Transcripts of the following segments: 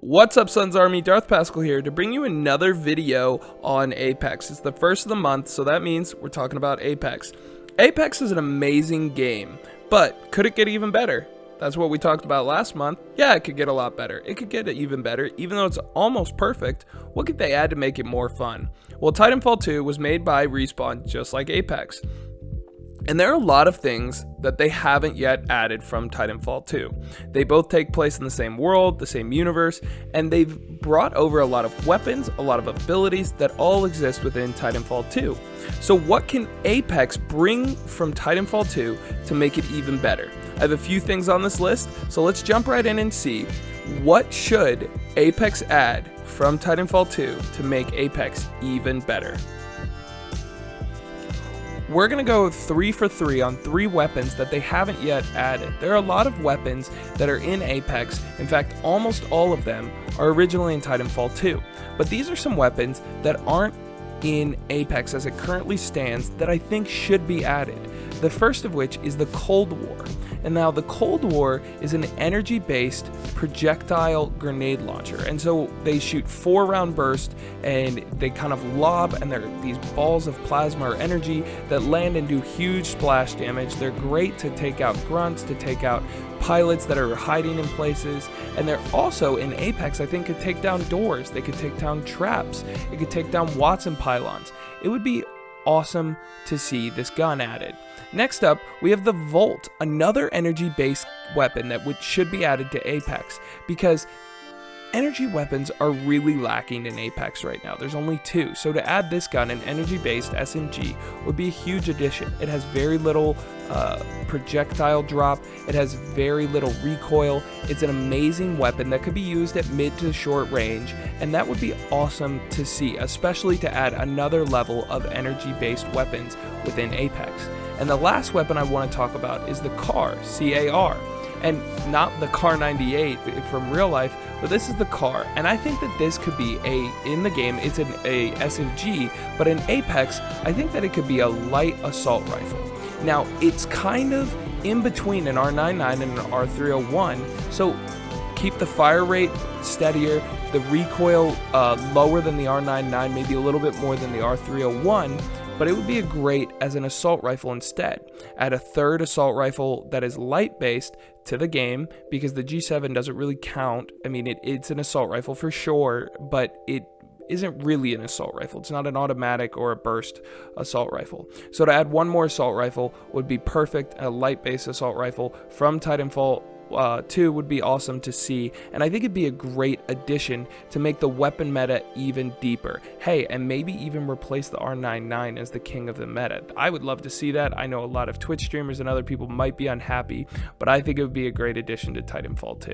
What's up, Sons Army? Darth Pascal here to bring you another video on Apex. It's the first of the month, so that means we're talking about Apex. Apex is an amazing game, but could it get even better? That's what we talked about last month. Yeah, it could get a lot better. It could get even better, even though it's almost perfect. What could they add to make it more fun? Well, Titanfall 2 was made by Respawn, just like Apex. And there are a lot of things that they haven't yet added from Titanfall 2. They both take place in the same world, the same universe, and they've brought over a lot of weapons, a lot of abilities that all exist within Titanfall 2. So what can Apex bring from Titanfall 2 to make it even better? I have a few things on this list, so let's jump right in and see what should Apex add from Titanfall 2 to make Apex even better. We're going to go 3 for 3 on 3 weapons that they haven't yet added. There are a lot of weapons that are in Apex. In fact, almost all of them are originally in Titanfall 2. But these are some weapons that aren't in Apex as it currently stands that I think should be added. The first of which is the Cold War. And now the Cold War is an energy-based projectile grenade launcher. And so they shoot 4-round bursts and they kind of lob, and they're these balls of plasma or energy that land and do huge splash damage. They're great to take out grunts, to take out pilots that are hiding in places. And they're also in Apex, I think, could take down doors. They could take down traps. It could take down Watson pylons. It would be awesome to see this gun added. Next up, we have the Volt, another energy-based weapon that should be added to Apex, because energy weapons are really lacking in Apex right now. There's only 2, so to add this gun, an energy-based SMG, would be a huge addition. It has very little projectile drop, it has very little recoil. It's an amazing weapon that could be used at mid to short range, and that would be awesome to see, especially to add another level of energy-based weapons within Apex. And the last weapon I want to talk about is the CAR, C-A-R. And not the CAR 98 from real life, but this is the CAR. And I think that this could be in the game, it's a SMG, but in Apex, I think that it could be a light assault rifle. Now, it's kind of in between an R99 and an R301, so keep the fire rate steadier, the recoil lower than the R99, maybe a little bit more than the R301, but it would be a great as an assault rifle instead. Add a third assault rifle that is light based to the game, because the G7 doesn't really count. I mean, it's an assault rifle for sure, but it isn't really an assault rifle. It's not an automatic or a burst assault rifle. So to add one more assault rifle would be perfect. A light based assault rifle from Titanfall 2 would be awesome to see, and I think it'd be a great addition to make the weapon meta even deeper. Hey, and maybe even replace the R99 as the king of the meta. I would love to see that. I know a lot of Twitch streamers and other people might be unhappy, but I think it would be a great addition to Titanfall 2.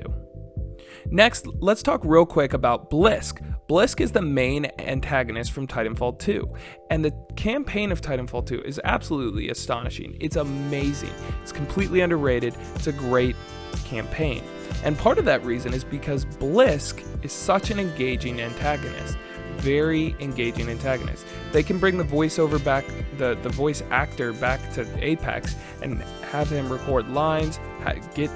Next, let's talk real quick about Blisk. Blisk is the main antagonist from Titanfall 2, and the campaign of Titanfall 2 is absolutely astonishing. It's amazing. It's completely underrated. It's a great campaign. And part of that reason is because Blisk is such an engaging antagonist. Very engaging antagonist. They can bring the voiceover back, the voice actor back to Apex and have him record lines, get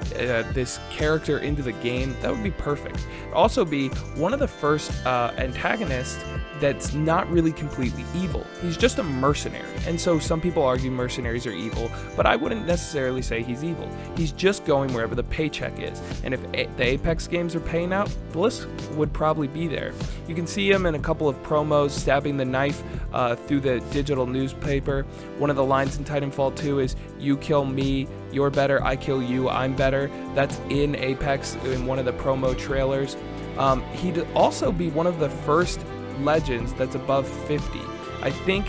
this character into the game. That would be perfect. Also be one of the first antagonists that's not really completely evil. He's just a mercenary. And so some people argue mercenaries are evil, but I wouldn't necessarily say he's evil. He's just going wherever the paycheck is. And if the Apex games are paying out, Blisk would probably be there. You can see him in a couple of promos stabbing the knife through the digital newspaper. One of the lines in Titanfall 2 is, "You kill me, you're better, I kill you, I'm better." That's in Apex in one of the promo trailers. He'd also be one of the first legends that's above 50. I think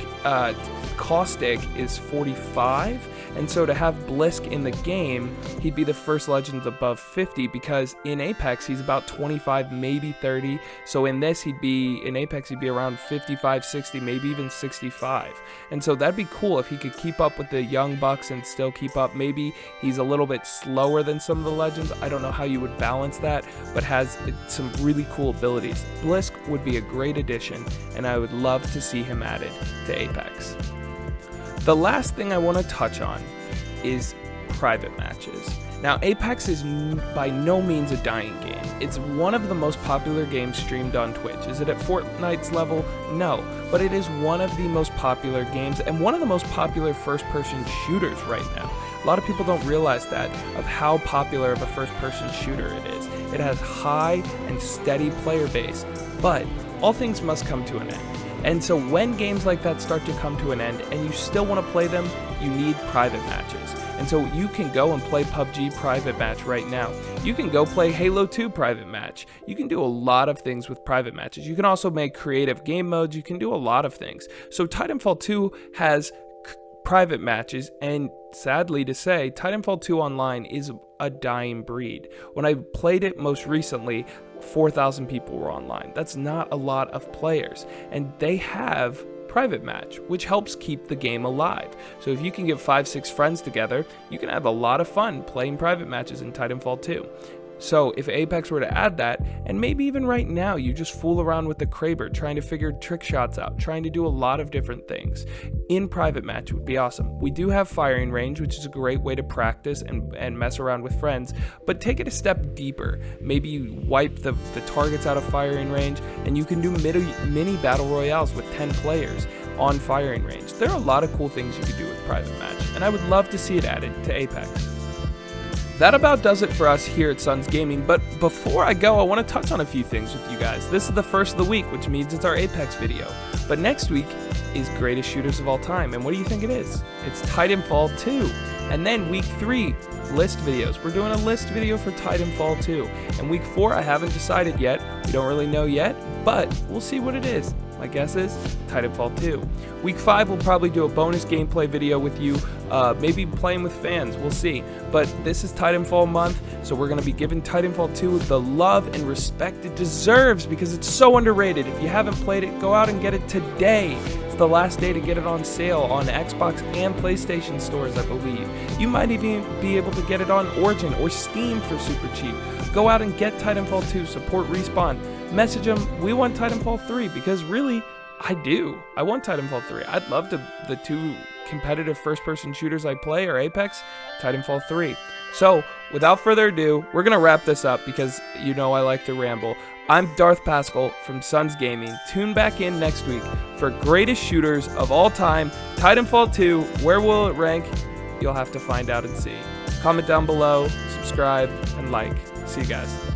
Caustic is 45, and so to have Blisk in the game, he'd be the first legend above 50, because in Apex he's about 25, maybe 30. So in this, in Apex he'd be around 55, 60, maybe even 65. And so that'd be cool if he could keep up with the young bucks and still keep up. Maybe he's a little bit slower than some of the legends. I don't know how you would balance that, but has some really cool abilities. Blisk would be a great addition, and I would love to see him added to Apex. The last thing I want to touch on is private matches. Now, Apex is by no means a dying game. It's one of the most popular games streamed on Twitch. Is it at Fortnite's level? No, but it is one of the most popular games and one of the most popular first-person shooters right now. A lot of people don't realize that, of how popular of a first-person shooter it is. It has high and steady player base, but all things must come to an end. And so when games like that start to come to an end and you still want to play them, you need private matches. And so you can go and play PUBG private match right now. You can go play Halo 2 private match. You can do a lot of things with private matches. You can also make creative game modes. You can do a lot of things. So Titanfall 2 has private matches, and sadly to say, Titanfall 2 Online is a dying breed. When I played it most recently, 4,000 people were online. That's not a lot of players, and they have private match, which helps keep the game alive. So if you can get 5-6 friends together, you can have a lot of fun playing private matches in Titanfall 2. So if Apex were to add that, and maybe even right now you just fool around with the Kraber, trying to figure trick shots out, trying to do a lot of different things, in private match would be awesome. We do have firing range, which is a great way to practice and mess around with friends, but take it a step deeper. Maybe you wipe the targets out of firing range, and you can do mini battle royales with 10 players on firing range. There are a lot of cool things you can do with private match, and I would love to see it added to Apex. That about does it for us here at Suns Gaming, but before I go, I want to touch on a few things with you guys. This is the first of the week, which means it's our Apex video. But next week is Greatest Shooters of All Time, and what do you think it is? It's Titanfall 2. And then week 3, list videos. We're doing a list video for Titanfall 2. And week 4, I haven't decided yet. We don't really know yet, but we'll see what it is. My guess is Titanfall 2. Week 5, we'll probably do a bonus gameplay video with you, maybe playing with fans, we'll see. But this is Titanfall month, so we're going to be giving Titanfall 2 the love and respect it deserves because it's so underrated. If you haven't played it, go out and get it today. It's the last day to get it on sale on Xbox and PlayStation stores, I believe. You might even be able to get it on Origin or Steam for super cheap. Go out and get Titanfall 2, support Respawn. Message them, we want Titanfall 3, because really, I do. I want Titanfall 3. I'd love the two competitive first-person shooters I play are Apex, Titanfall 3. So, without further ado, we're going to wrap this up because you know I like to ramble. I'm Darth Pascal from Suns Gaming. Tune back in next week for Greatest Shooters of All Time, Titanfall 2. Where will it rank? You'll have to find out and see. Comment down below, subscribe, and like. See you guys.